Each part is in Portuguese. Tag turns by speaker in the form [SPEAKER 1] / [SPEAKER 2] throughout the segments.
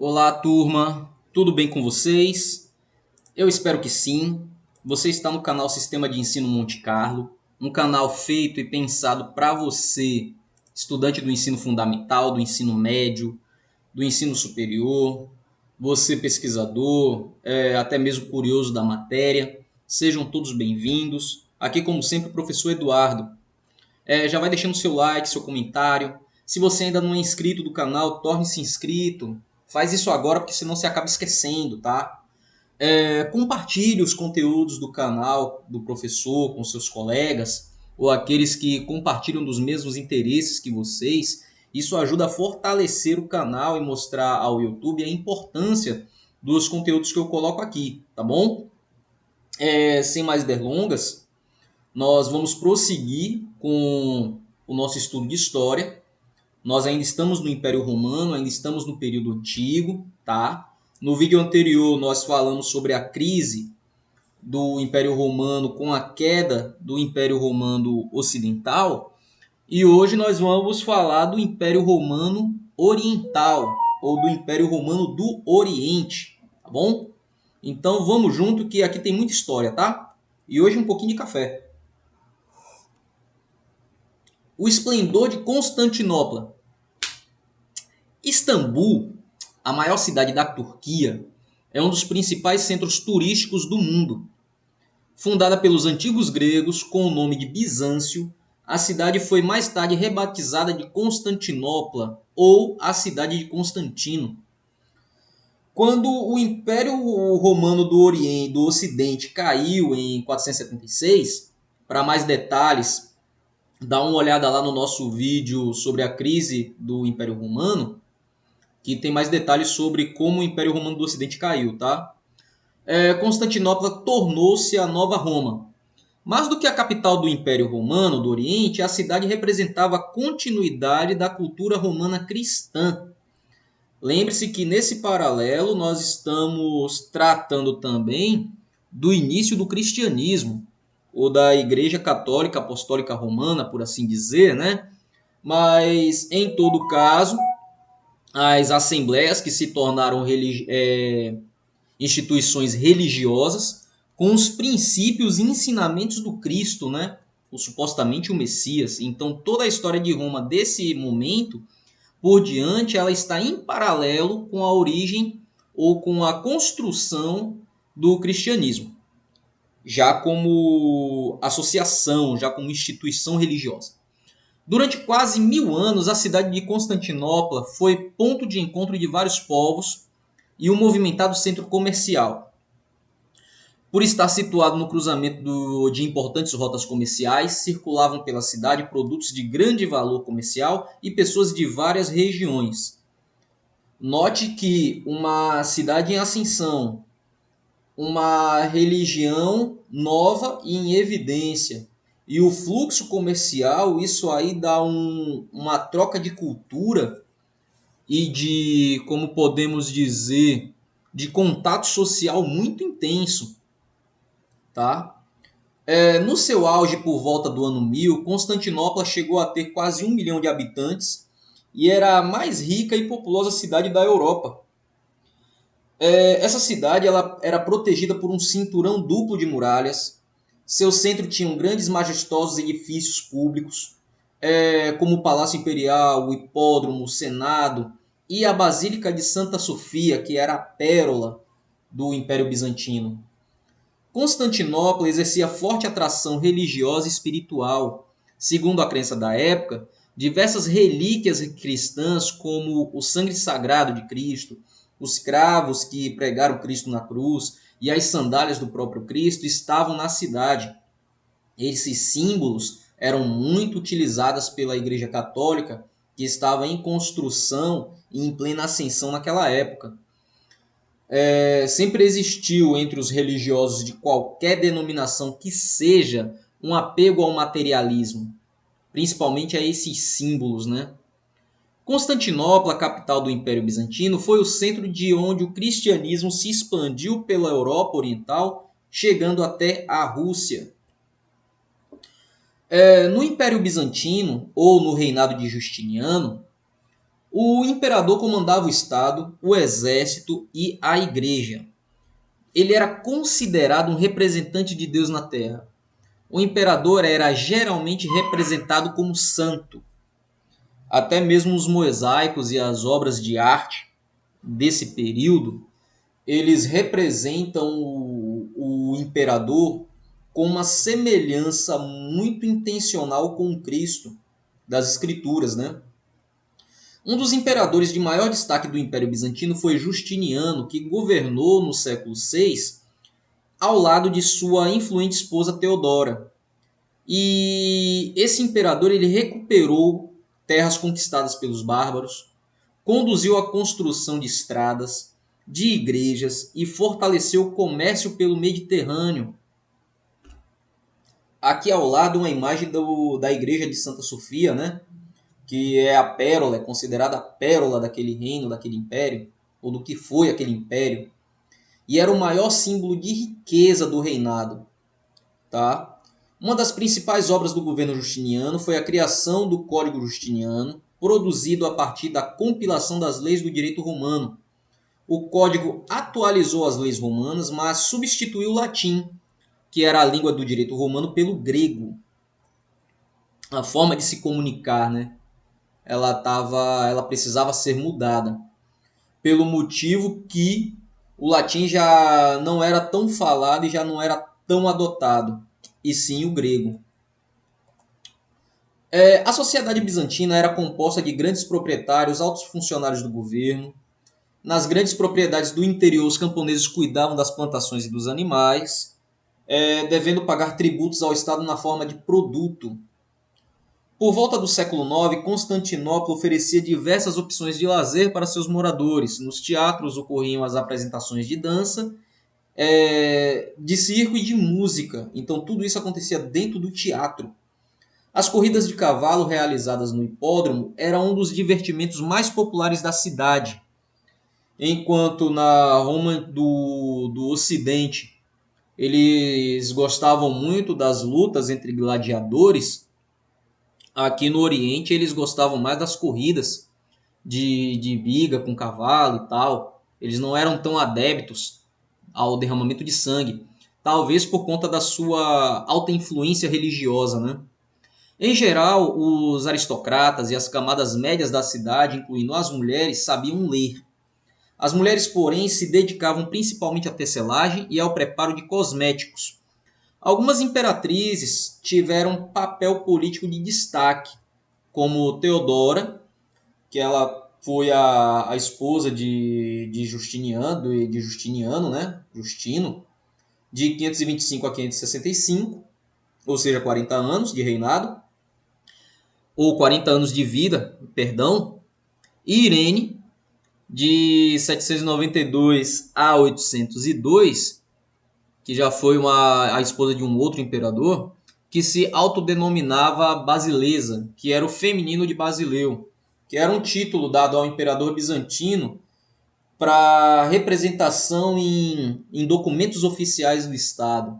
[SPEAKER 1] Olá, turma. Tudo bem com vocês? Eu espero que sim. Você está no canal Sistema de Ensino Monte Carlo, um canal feito e pensado para você, estudante do ensino fundamental, do ensino médio, do ensino superior, você pesquisador, até mesmo curioso da matéria. Sejam todos bem-vindos. Aqui, como sempre, o professor Eduardo. Já vai deixando seu like, seu comentário. Se você ainda não é inscrito do canal, torne-se inscrito. Faz isso agora, porque senão você acaba esquecendo, tá? Compartilhe os conteúdos do canal do professor com seus colegas ou aqueles que compartilham dos mesmos interesses que vocês. Isso ajuda a fortalecer o canal e mostrar ao YouTube a importância dos conteúdos que eu coloco aqui, tá bom? Sem mais delongas, nós vamos prosseguir com o nosso estudo de história. Nós ainda estamos no Império Romano, ainda estamos no período antigo, tá? No vídeo anterior nós falamos sobre a crise do Império Romano com a queda do Império Romano Ocidental, e hoje nós vamos falar do Império Romano Oriental, ou do Império Romano do Oriente, tá bom? Então vamos junto que aqui tem muita história, tá? E hoje um pouquinho de café. O esplendor de Constantinopla. Istambul, a maior cidade da Turquia, é um dos principais centros turísticos do mundo. Fundada pelos antigos gregos com o nome de Bizâncio, a cidade foi mais tarde rebatizada de Constantinopla ou a cidade de Constantino. Quando o Império Romano do Oriente, do Ocidente caiu em 476, para mais detalhes, dá uma olhada lá no nosso vídeo sobre a crise do Império Romano, que tem mais detalhes sobre como o Império Romano do Ocidente caiu, tá? Constantinopla tornou-se a nova Roma. Mais do que a capital do Império Romano do Oriente, a cidade representava a continuidade da cultura romana cristã. Lembre-se que nesse paralelo nós estamos tratando também do início do cristianismo, ou da Igreja Católica Apostólica Romana, por assim dizer, né? Mas, em todo caso, as assembleias que se tornaram instituições religiosas com os princípios e ensinamentos do Cristo, né? O supostamente o Messias. Então toda a história de Roma desse momento por diante, ela está em paralelo com a origem ou com a construção do cristianismo, já como associação, já como instituição religiosa. Durante quase 1000 anos, a cidade de Constantinopla foi ponto de encontro de vários povos e um movimentado centro comercial. Por estar situado no cruzamento de importantes rotas comerciais, circulavam pela cidade produtos de grande valor comercial e pessoas de várias regiões. Note que uma cidade em ascensão, uma religião nova e em evidência, e o fluxo comercial, isso aí dá uma troca de cultura e de, como podemos dizer, de contato social muito intenso, tá? No seu auge, por volta do ano 1000, Constantinopla chegou a ter quase 1 milhão de habitantes e era a mais rica e populosa cidade da Europa. Essa cidade ela era protegida por um cinturão duplo de muralhas. Seu centro tinha grandes majestosos edifícios públicos, como o Palácio Imperial, o Hipódromo, o Senado e a Basílica de Santa Sofia, que era a pérola do Império Bizantino. Constantinopla exercia forte atração religiosa e espiritual. Segundo a crença da época, diversas relíquias cristãs, como o sangue sagrado de Cristo, os cravos que pregaram Cristo na cruz e as sandálias do próprio Cristo, estavam na cidade. Esses símbolos eram muito utilizados pela Igreja Católica, que estava em construção e em plena ascensão naquela época. Sempre existiu entre os religiosos de qualquer denominação que seja um apego ao materialismo, principalmente a esses símbolos, né? Constantinopla, capital do Império Bizantino, foi o centro de onde o cristianismo se expandiu pela Europa Oriental, chegando até a Rússia. No Império Bizantino, ou no reinado de Justiniano, O imperador comandava o Estado, o exército e a igreja. Ele era considerado um representante de Deus na Terra. O imperador era geralmente representado como santo. Até mesmo os mosaicos e as obras de arte desse período, eles representam o imperador com uma semelhança muito intencional com Cristo das Escrituras, né? Um dos imperadores de maior destaque do Império Bizantino foi Justiniano, que governou no século VI ao lado de sua influente esposa Teodora. E esse imperador ele recuperou terras conquistadas pelos bárbaros, conduziu a construção de estradas, de igrejas e fortaleceu o comércio pelo Mediterrâneo. Aqui ao lado uma imagem da igreja de Santa Sofia, né? Que é a pérola, é considerada a pérola daquele reino, daquele império, ou do que foi aquele império. E era o maior símbolo de riqueza do reinado. Tá? Uma das principais obras do governo justiniano foi a criação do Código Justiniano, produzido a partir da compilação das leis do direito romano. O código atualizou as leis romanas, mas substituiu o latim, que era a língua do direito romano, pelo grego. A forma de se comunicar, né? Ela precisava ser mudada, pelo motivo que o latim já não era tão falado e já não era tão adotado, e sim o grego. A sociedade bizantina era composta de grandes proprietários, altos funcionários do governo. Nas grandes propriedades do interior, os camponeses cuidavam das plantações e dos animais, devendo pagar tributos ao Estado na forma de produto. Por volta do século IX, Constantinopla oferecia diversas opções de lazer para seus moradores. Nos teatros ocorriam as apresentações de dança, de circo e de música. Então tudo isso acontecia dentro do teatro. As corridas de cavalo realizadas no hipódromo eram um dos divertimentos mais populares da cidade, enquanto na Roma do Ocidente eles gostavam muito das lutas entre gladiadores. Aqui no Oriente eles gostavam mais das corridas de biga com cavalo e tal. Eles não eram tão adeptos ao derramamento de sangue, talvez por conta da sua alta influência religiosa, né? Em geral, os aristocratas e as camadas médias da cidade, incluindo as mulheres, sabiam ler. As mulheres, porém, se dedicavam principalmente à tecelagem e ao preparo de cosméticos. Algumas imperatrizes tiveram papel político de destaque, como Teodora, que ela foi a esposa de Justiniano, né? Justino, de 525 a 565, ou seja, 40 anos de reinado, ou 40 anos de vida, perdão, e Irene, de 792 a 802, que já foi a esposa de um outro imperador, que se autodenominava Basilesa, que era o feminino de Basileu, que era um título dado ao imperador bizantino para representação em documentos oficiais do Estado.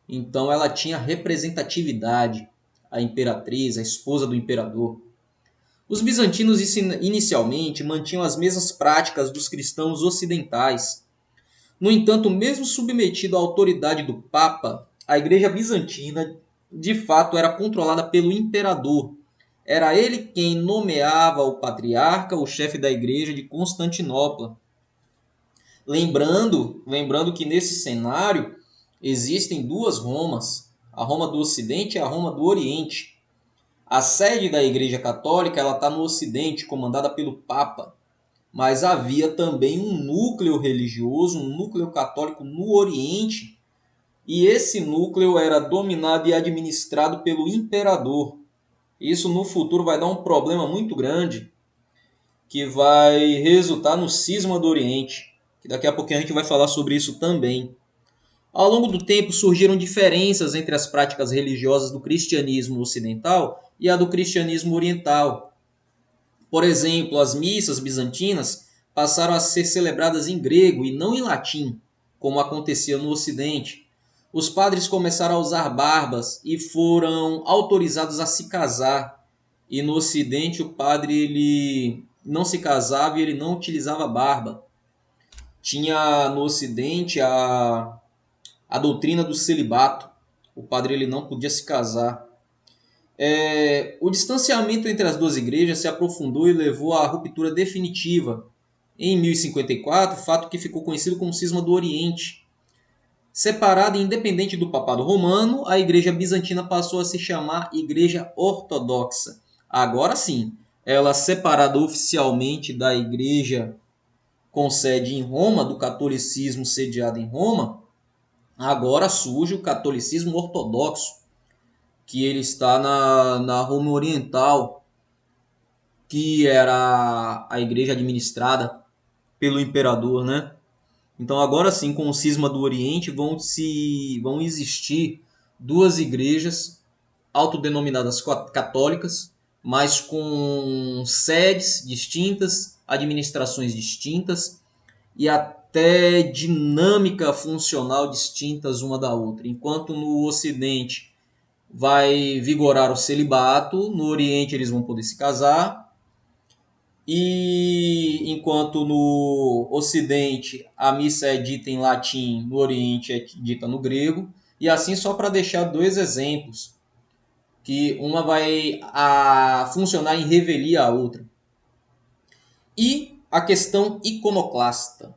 [SPEAKER 1] Então ela tinha representatividade, a imperatriz, a esposa do imperador. Os bizantinos inicialmente mantinham as mesmas práticas dos cristãos ocidentais. No entanto, mesmo submetido à autoridade do Papa, a Igreja Bizantina de fato era controlada pelo imperador. Era ele quem nomeava o patriarca, o chefe da Igreja de Constantinopla. Lembrando que nesse cenário existem duas Romas, a Roma do Ocidente e a Roma do Oriente. A sede da Igreja Católica está no Ocidente, comandada pelo Papa, mas havia também um núcleo religioso, um núcleo católico no Oriente, e esse núcleo era dominado e administrado pelo imperador. Isso no futuro vai dar um problema muito grande, que vai resultar no cisma do Oriente, que daqui a pouquinho a gente vai falar sobre isso também. Ao longo do tempo surgiram diferenças entre as práticas religiosas do cristianismo ocidental e a do cristianismo oriental. Por exemplo, as missas bizantinas passaram a ser celebradas em grego e não em latim, como acontecia no Ocidente. Os padres começaram a usar barbas e foram autorizados a se casar. E no Ocidente o padre não se casava e ele não utilizava barba. Tinha no Ocidente a doutrina do celibato. O padre ele não podia se casar. O distanciamento entre as duas igrejas se aprofundou e levou à ruptura definitiva em 1054, fato que ficou conhecido como Cisma do Oriente. Separada e independente do papado romano, a igreja bizantina passou a se chamar Igreja Ortodoxa. Agora sim, ela separada oficialmente da igreja com sede em Roma, do catolicismo sediado em Roma, agora surge o catolicismo ortodoxo, que ele está na Roma Oriental, que era a igreja administrada pelo imperador, né? Então agora sim, com o cisma do Oriente, vão existir duas igrejas autodenominadas católicas, mas com sedes distintas, administrações distintas e até dinâmica funcional distintas uma da outra. Enquanto no Ocidente vai vigorar o celibato, no Oriente eles vão poder se casar, e enquanto no Ocidente a missa é dita em latim, no Oriente é dita no grego, e assim só para deixar dois exemplos, que uma vai funcionar em revelia a outra. E a questão iconoclasta.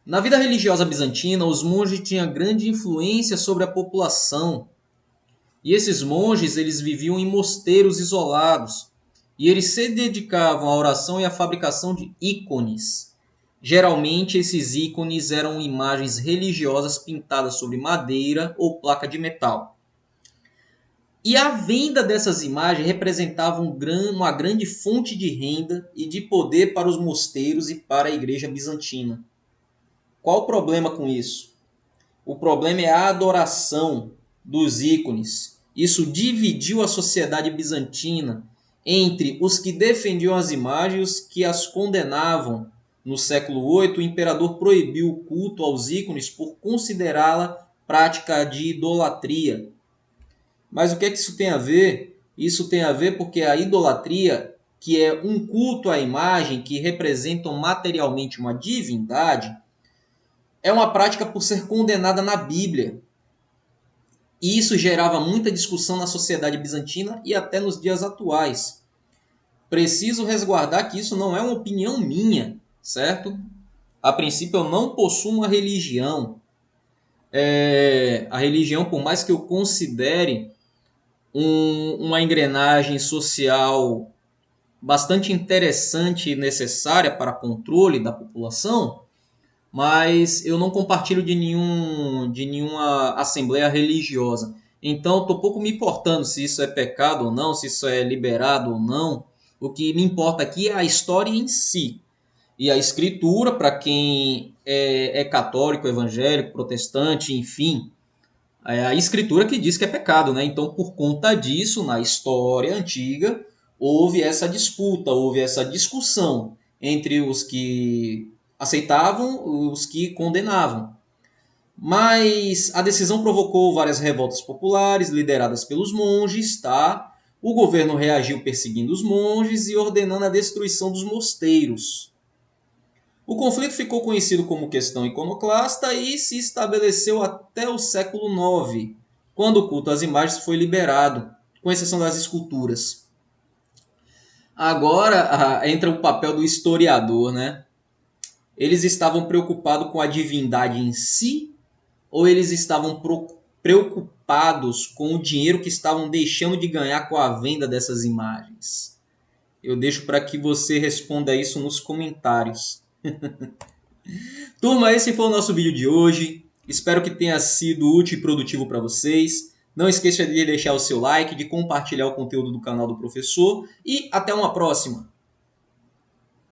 [SPEAKER 1] Na vida religiosa bizantina, os monges tinham grande influência sobre a população. E esses monges eles viviam em mosteiros isolados. E eles se dedicavam à oração e à fabricação de ícones. Geralmente, esses ícones eram imagens religiosas pintadas sobre madeira ou placa de metal. E a venda dessas imagens representava uma grande fonte de renda e de poder para os mosteiros e para a igreja bizantina. Qual o problema com isso? O problema é a adoração dos ícones. Isso dividiu a sociedade bizantina entre os que defendiam as imagens e os que as condenavam. No século VIII, o imperador proibiu o culto aos ícones por considerá-la prática de idolatria. Mas o que é que isso tem a ver? Isso tem a ver porque a idolatria, que é um culto à imagem que representam materialmente uma divindade, é uma prática por ser condenada na Bíblia. E isso gerava muita discussão na sociedade bizantina e até nos dias atuais. Preciso resguardar que isso não é uma opinião minha, certo? A princípio, eu não possuo uma religião. A religião, por mais que eu considere uma engrenagem social bastante interessante e necessária para controle da população, mas eu não compartilho de nenhuma assembleia religiosa. Então, estou pouco me importando se isso é pecado ou não, se isso é liberado ou não. O que me importa aqui é a história em si. E a escritura, para quem é católico, evangélico, protestante, enfim, é a escritura que diz que é pecado, né? Então, por conta disso, na história antiga, houve essa disputa, houve essa discussão entre os que aceitavam e os que condenavam. Mas a decisão provocou várias revoltas populares lideradas pelos monges, tá? O governo reagiu perseguindo os monges e ordenando a destruição dos mosteiros. O conflito ficou conhecido como questão iconoclasta e se estabeleceu até o século IX, quando o culto às imagens foi liberado, com exceção das esculturas. Agora entra o papel do historiador, né? Eles estavam preocupados com a divindade em si ou eles estavam preocupados com o dinheiro que estavam deixando de ganhar com a venda dessas imagens? Eu deixo para que você responda isso nos comentários. Turma, esse foi o nosso vídeo de hoje. Espero que tenha sido útil e produtivo para vocês. Não esqueça de deixar o seu like, de compartilhar o conteúdo do canal do professor e até uma próxima!